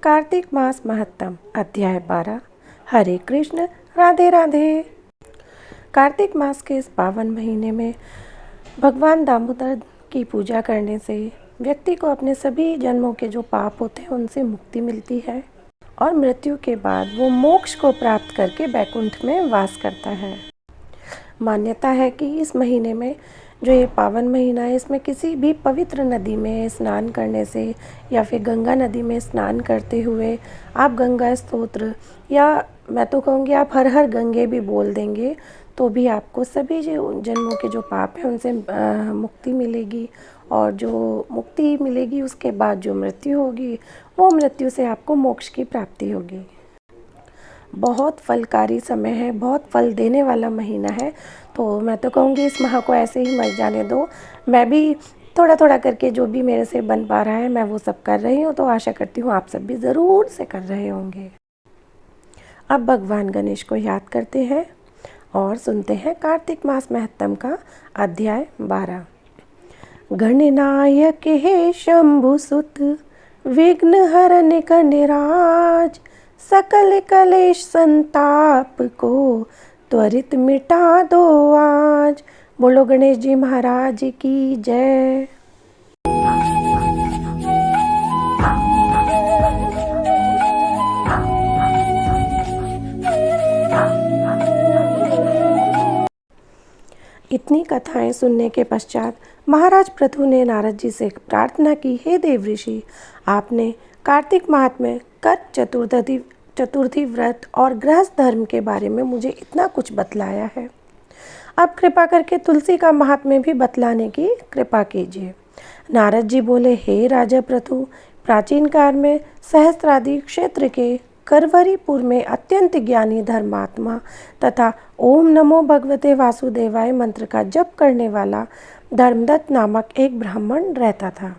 कार्तिक मास महत्तम अध्याय 12। हरे कृष्ण, राधे राधे। कार्तिक मास के इस पावन महीने में भगवान दामोदर की पूजा करने से व्यक्ति को अपने सभी जन्मों के जो पाप होते हैं उनसे मुक्ति मिलती है और मृत्यु के बाद वो मोक्ष को प्राप्त करके बैकुंठ में वास करता है। मान्यता है कि इस महीने में जो ये पावन महीना है, इसमें किसी भी पवित्र नदी में स्नान करने से या फिर गंगा नदी में स्नान करते हुए आप गंगा स्तोत्र या मैं तो कहूँगी आप हर हर गंगे भी बोल देंगे तो भी आपको सभी जो जन्मों के जो पाप हैं उनसे मुक्ति मिलेगी। और जो मुक्ति मिलेगी उसके बाद जो मृत्यु होगी वो मृत्यु से आपको मोक्ष की प्राप्ति होगी। बहुत फलकारी समय है, बहुत फल देने वाला महीना है। तो मैं तो कहूँगी इस माह को ऐसे ही मत जाने दो। मैं भी थोड़ा थोड़ा करके जो भी मेरे से बन पा रहा है मैं वो सब कर रही हूँ, तो आशा करती हूँ आप सब भी ज़रूर से कर रहे होंगे। अब भगवान गणेश को याद करते हैं और सुनते हैं कार्तिक मास महत्तम का अध्याय 12। गणनायक हे शंभुसुत, विघ्न हरन कनिराज, सकल कलेश संताप को त्वरित मिटा दो आज। बोलो गणेश जी महाराज की जय। इतनी कथाएं सुनने के पश्चात महाराज पृथु ने नारद जी से प्रार्थना की, हे देव ऋषि, आपने कार्तिक माह में कर्क चतुर्थी व्रत और गृहस्थ धर्म के बारे में मुझे इतना कुछ बतलाया है। अब कृपा करके तुलसी का महात्म्य भी बतलाने की कृपा कीजिए। नारद जी बोले, हे राजा पृथु, प्राचीन काल में सहस्त्रादि क्षेत्र के करवरीपुर में अत्यंत ज्ञानी धर्मात्मा तथा ओम नमो भगवते वासुदेवाय मंत्र का जप करने वाला धर्मदत्त नामक एक ब्राह्मण रहता था।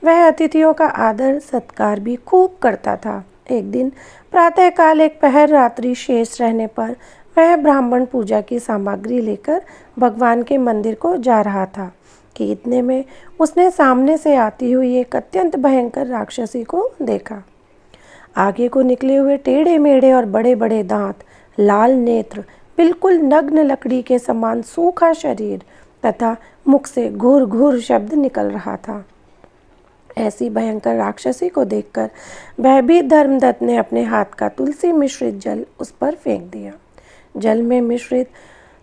वह अतिथियों का आदर सत्कार भी खूब करता था। एक दिन प्रातःकाल एक पहर रात्रि शेष रहने पर वह ब्राह्मण पूजा की सामग्री लेकर भगवान के मंदिर को जा रहा था कि इतने में उसने सामने से आती हुई एक अत्यंत भयंकर राक्षसी को देखा। आगे को निकले हुए टेढ़े मेढ़े और बड़े बड़े दांत, लाल नेत्र, बिल्कुल नग्न लकड़ी के समान सूखा शरीर तथा मुख से घुर घुर शब्द निकल रहा था। ऐसी भयंकर राक्षसी को देखकर भयभीत धर्मदत्त ने अपने हाथ का तुलसी मिश्रित जल उस पर फेंक दिया। जल में मिश्रित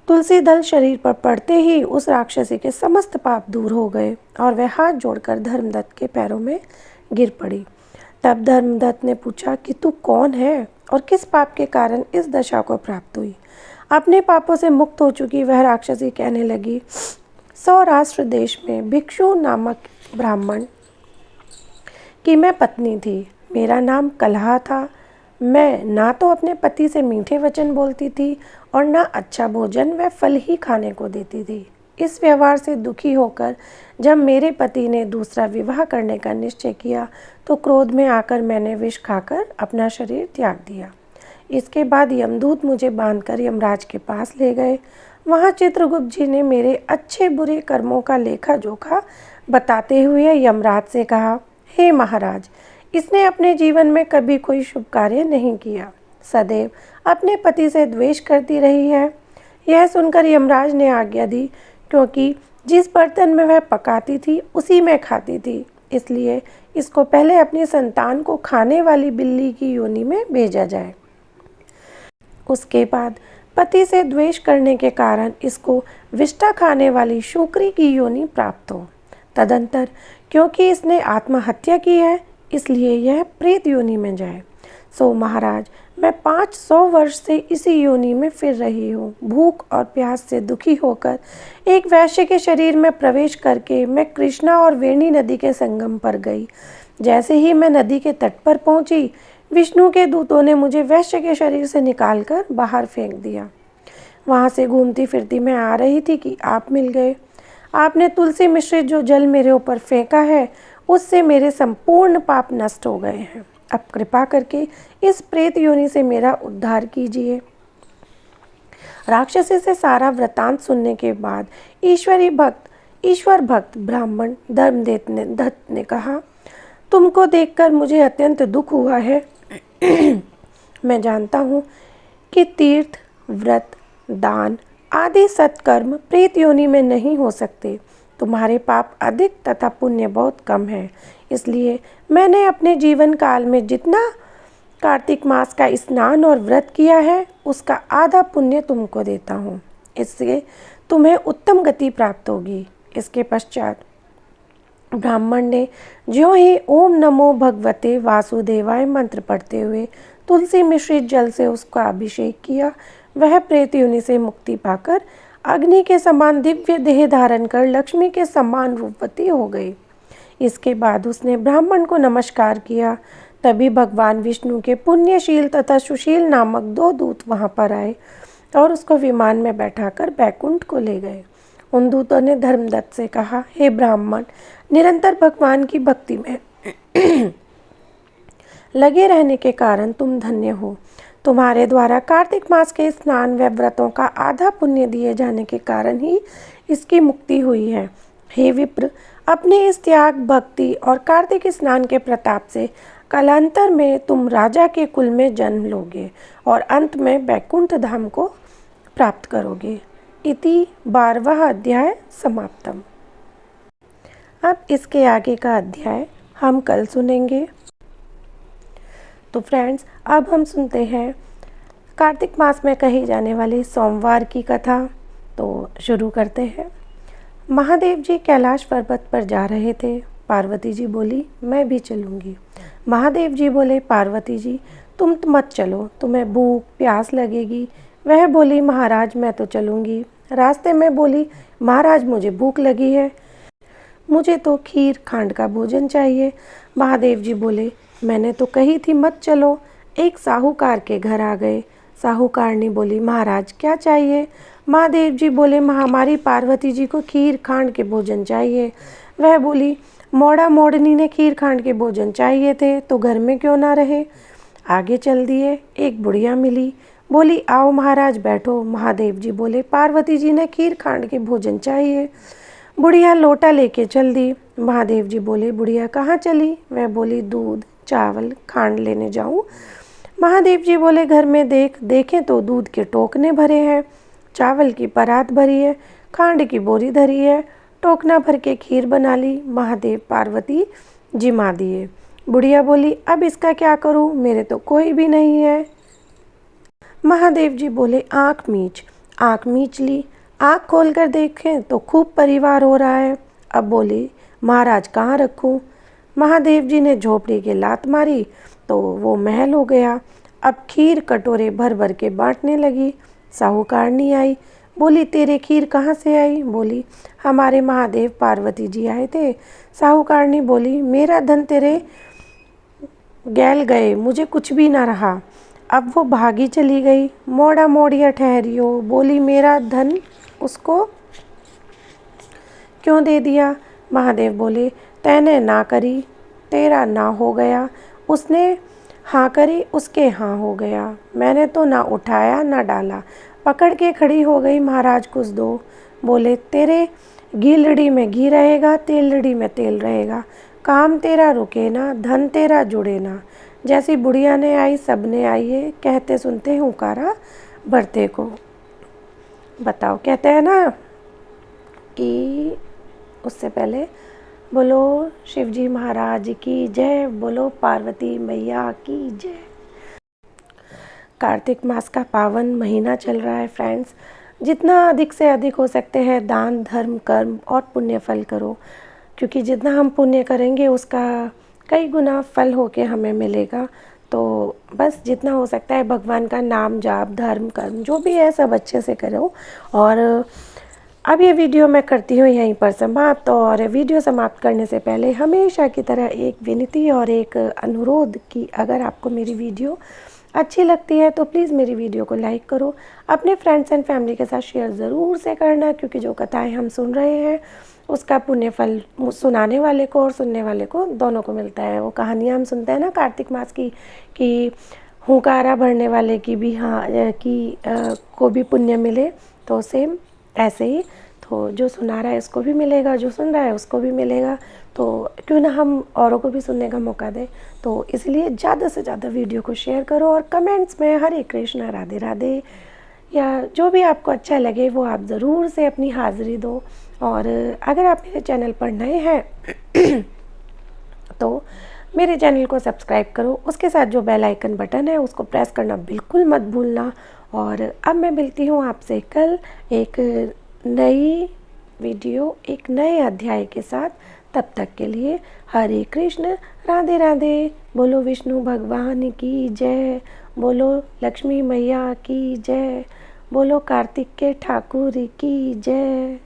तुलसी दल शरीर पर पड़ते ही उस राक्षसी के समस्त पाप दूर हो गए और वह हाथ जोड़कर धर्मदत्त के पैरों में गिर पड़ी। तब धर्मदत्त ने पूछा कि तू कौन है और किस पाप के कारण इस दशा को प्राप्त हुई। अपने पापों से मुक्त हो चुकी वह राक्षसी कहने लगी, सौराष्ट्र देश में भिक्षु नामक ब्राह्मण कि मैं पत्नी थी। मेरा नाम कलहा था। मैं ना तो अपने पति से मीठे वचन बोलती थी और ना अच्छा भोजन व फल ही खाने को देती थी। इस व्यवहार से दुखी होकर जब मेरे पति ने दूसरा विवाह करने का निश्चय किया तो क्रोध में आकर मैंने विष खाकर अपना शरीर त्याग दिया। इसके बाद यमदूत मुझे बांधकर यमराज के पास ले गए। वहाँ चित्रगुप्त जी ने मेरे अच्छे बुरे कर्मों का लेखा जोखा बताते हुए यमराज से कहा, हे महाराज, इसने अपने जीवन में कभी कोई शुभ कार्य नहीं किया, सदैव अपने पति से द्वेष करती रही है। यह सुनकर यमराज ने आज्ञा दी, क्योंकि जिस बर्तन में वह पकाती थी उसी में खाती थी, इसलिए इसको पहले अपनी संतान को खाने वाली बिल्ली की योनि में भेजा जाए। उसके बाद पति से द्वेष करने के कारण इसको विष्ठा खाने वाली शूकरी की योनि प्राप्त हो। तदंतर क्योंकि इसने आत्महत्या की है इसलिए यह प्रेत योनि में जाए। सो महाराज, मैं 500 वर्ष से इसी योनि में फिर रही हूँ। भूख और प्यास से दुखी होकर एक वैश्य के शरीर में प्रवेश करके मैं कृष्णा और वेणी नदी के संगम पर गई। जैसे ही मैं नदी के तट पर पहुँची, विष्णु के दूतों ने मुझे वैश्य के शरीर से निकालकर बाहर फेंक दिया। वहाँ से घूमती फिरती मैं आ रही थी कि आप मिल गए। आपने तुलसी मिश्रित जो जल मेरे ऊपर फेंका है उससे मेरे संपूर्ण पाप नष्ट हो गए हैं। अब कृपा करके इस प्रेत योनि से मेरा उद्धार कीजिए। राक्षसी से सारा वृतांत सुनने के बाद ईश्वर भक्त ब्राह्मण धर्मदत्त ने कहा, तुमको देखकर मुझे अत्यंत दुख हुआ है। मैं जानता हूँ कि तीर्थ, व्रत, दान आदि सत्कर्म प्रेत योनि में नहीं हो सकते। तुम्हारे पाप अधिक तथा पुण्य बहुत कम है। इसलिए मैंने अपने जीवन काल में जितना कार्तिक मास का स्नान और व्रत किया है उसका आधा पुण्य तुमको देता हूँ। इससे तुम्हें उत्तम गति प्राप्त होगी। इसके पश्चात ब्राह्मण ने ज्यों ही ओम नमो भगवते वासुदेवाय मंत्र पढ़ते हुए तुलसी मिश्रित जल से उसका अभिषेक किया, वह प्रेत योनि से मुक्ति पाकर अग्नि के समान दिव्य देह धारण कर लक्ष्मी के समान रूपवती हो गई। इसके बाद उसने ब्राह्मण को नमस्कार किया। तभी भगवान विष्णु के पुण्यशील तथा सुशील नामक 2 दूत वहां पर आए और उसको विमान में बैठाकर बैकुंठ को ले गए। उन दूतों ने धर्मदत्त से कहा, हे ब्राह्मण, निरंतर भगवान की भक्ति में लगे रहने के कारण तुम धन्य हो। तुम्हारे द्वारा कार्तिक मास के स्नान व व्रतों का आधा पुण्य दिए जाने के कारण ही इसकी मुक्ति हुई है। हे विप्र, अपने इस त्याग, भक्ति और कार्तिक स्नान के प्रताप से कालांतर में तुम राजा के कुल में जन्म लोगे और अंत में वैकुंठ धाम को प्राप्त करोगे। इति 12वां अध्याय समाप्तम। अब इसके आगे का अध्याय हम कल सुनेंगे। तो फ्रेंड्स, अब हम सुनते हैं कार्तिक मास में कही जाने वाली सोमवार की कथा। तो शुरू करते हैं। महादेव जी कैलाश पर्वत पर जा रहे थे। पार्वती जी बोली, मैं भी चलूँगी। महादेव जी बोले, पार्वती जी तुम मत चलो, तुम्हें भूख प्यास लगेगी। वह बोली, महाराज मैं तो चलूँगी। रास्ते में बोली, महाराज मुझे भूख लगी है, मुझे तो खीर खांड का भोजन चाहिए। महादेव जी बोले, मैंने तो कही थी मत चलो। एक साहूकार के घर आ गए। साहूकारनी बोली, महाराज क्या चाहिए? महादेव जी बोले, हमारी पार्वती जी को खीर खांड के भोजन चाहिए। वह बोली, मोड़ा मोड़नी ने खीर खांड के भोजन चाहिए थे तो घर में क्यों ना रहे। आगे चल दिए। एक बुढ़िया मिली, बोली, आओ महाराज बैठो। महादेव जी बोले, पार्वती जी ने खीर खांड के भोजन चाहिए। बुढ़िया लोटा लेके चल दी। महादेव जी बोले, बुढ़िया कहाँ चली? वह बोली, दूध चावल खांड लेने जाऊं। महादेव जी बोले, घर में देखें तो दूध के टोकने भरे हैं, चावल की परात भरी है, खांड की बोरी धरी है, टोकना भर के खीर बना ली। महादेव पार्वती जिमा दिए। बुढ़िया बोली, अब इसका क्या करूं, मेरे तो कोई भी नहीं है। महादेव जी बोले, आँख मीच ली। आँख खोल कर देखें तो खूब परिवार हो रहा है। अब बोली, महाराज कहाँ रखूं? महादेव जी ने झोपड़ी के लात मारी तो वो महल हो गया। अब खीर कटोरे भर भर के बांटने लगी। साहूकारनी आई, बोली, तेरे खीर कहाँ से आई? बोली, हमारे महादेव पार्वती जी आए थे। साहूकारनी बोली, मेरा धन तेरे गैल गए, मुझे कुछ भी ना रहा। अब वो भागी चली गई। मोड़ा मोड़िया ठहरियो, बोली, मेरा धन उसको क्यों दे दिया? महादेव बोले, तैने ना करी, तेरा ना हो गया, उसने हाँ करी, उसके हाँ हो गया। मैंने तो ना उठाया ना डाला, पकड़ के खड़ी हो गई। महाराज कुछ दो। बोले, तेरे घी लड़ी में घी रहेगा, तेल लड़ी में तेल रहेगा, काम तेरा रुके ना, धन तेरा जुड़े ना। जैसी बुढ़िया ने आई सबने आइए, कहते सुनते हुंकारा भरते को। बताओ, कहते हैं ना कि उससे पहले बोलो शिवजी महाराज की जय, बोलो पार्वती मैया की जय। कार्तिक मास का पावन महीना चल रहा है फ्रेंड्स। जितना अधिक से अधिक हो सकते हैं दान धर्म कर्म और पुण्य फल करो, क्योंकि जितना हम पुण्य करेंगे उसका कई गुना फल होके हमें मिलेगा। तो बस जितना हो सकता है भगवान का नाम जाप धर्म कर्म जो भी है सब अच्छे से करो। और अब ये वीडियो मैं करती हूँ यहीं पर समाप्त। और वीडियो समाप्त करने से पहले हमेशा की तरह एक विनती और एक अनुरोध कि अगर आपको मेरी वीडियो अच्छी लगती है तो प्लीज़ मेरी वीडियो को लाइक करो, अपने फ्रेंड्स एंड फैमिली के साथ शेयर ज़रूर से करना, क्योंकि जो कथाएं हम सुन रहे हैं उसका पुण्य फल सुनाने वाले को और सुनने वाले को दोनों को मिलता है। वो कहानियाँ हम सुनते हैं ना कार्तिक मास की कि हुंकारा भरने वाले की भी को भी पुण्य मिले, तो सेम ऐसे ही तो जो सुना रहा है उसको भी मिलेगा, जो सुन रहा है उसको भी मिलेगा। तो क्यों ना हम औरों को भी सुनने का मौका दें। तो इसलिए ज़्यादा से ज़्यादा वीडियो को शेयर करो और कमेंट्स में हरे कृष्णा राधे राधे या जो भी आपको अच्छा लगे वो आप ज़रूर से अपनी हाज़िरी दो। और अगर आप मेरे चैनल पर नए हैं तो मेरे चैनल को सब्सक्राइब करो, उसके साथ जो बेल आइकन बटन है उसको प्रेस करना बिल्कुल मत भूलना। और अब मैं मिलती हूँ आपसे कल एक नई वीडियो, एक नए अध्याय के साथ। तब तक के लिए हरे कृष्ण राधे राधे। बोलो विष्णु भगवान की जय, बोलो लक्ष्मी मैया की जय, बोलो कार्तिक के ठाकुर की जय।